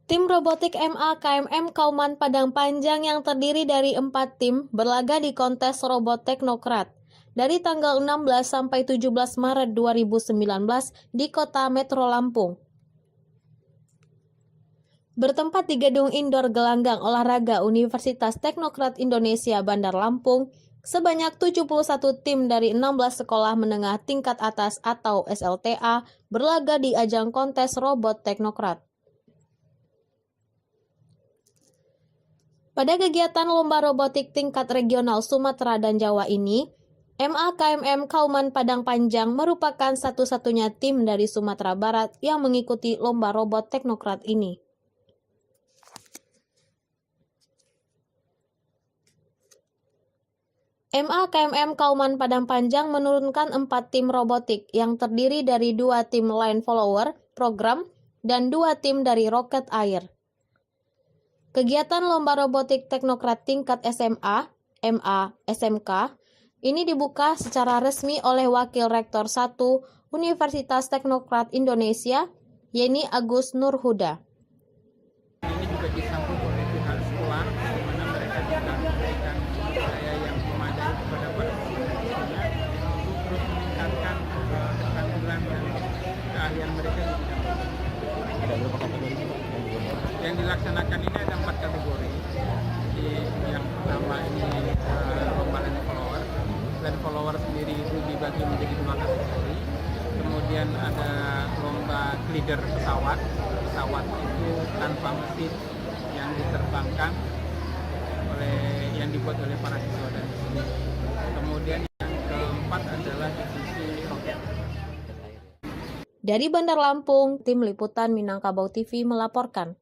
Tim robotik MA-KMM Kauman Padang Panjang yang terdiri dari 4 tim berlaga di kontes robot teknokrat dari tanggal 16 sampai 17 Maret 2019 di Kota Metro Lampung. Bertempat di Gedung Indoor Gelanggang Olahraga Universitas Teknokrat Indonesia Bandar Lampung, sebanyak 71 tim dari 16 sekolah menengah tingkat atas atau SLTA berlaga di ajang kontes robot teknokrat. Pada kegiatan lomba robotik tingkat regional Sumatera dan Jawa ini, MA-KMM Kauman Padang Panjang merupakan satu-satunya tim dari Sumatera Barat yang mengikuti lomba robot teknokrat ini. MA-KMM Kauman Padang Panjang menurunkan 4 tim robotik yang terdiri dari 2 tim line follower, program, dan 2 tim dari roket air. Kegiatan lomba robotik teknokrat tingkat SMA, MA, SMK, ini dibuka secara resmi oleh Wakil Rektor 1 Universitas Teknokrat Indonesia, Yeni Agus Nurhuda. Ini juga disambut oleh pihak sekolah, di mana mereka juga memberikan daya yang memadai kepada para siswanya untuk terus meningkatkan keterampilan dan keahlian mereka di bidang ini. Ada berapa kategori Pak? Yang dilaksanakan ini ada 4 kategori. Yang pertama ini lomba land follower. Land follower sendiri itu dibagi menjadi 2 kategori. Kemudian ada lomba glider pesawat. Pesawat itu tanpa mesin yang diterbangkan yang dibuat oleh para siswa dan siswi. Kemudian yang keempat adalah divisi roket. Dari Bandar Lampung, Tim Liputan Minangkabau TV melaporkan.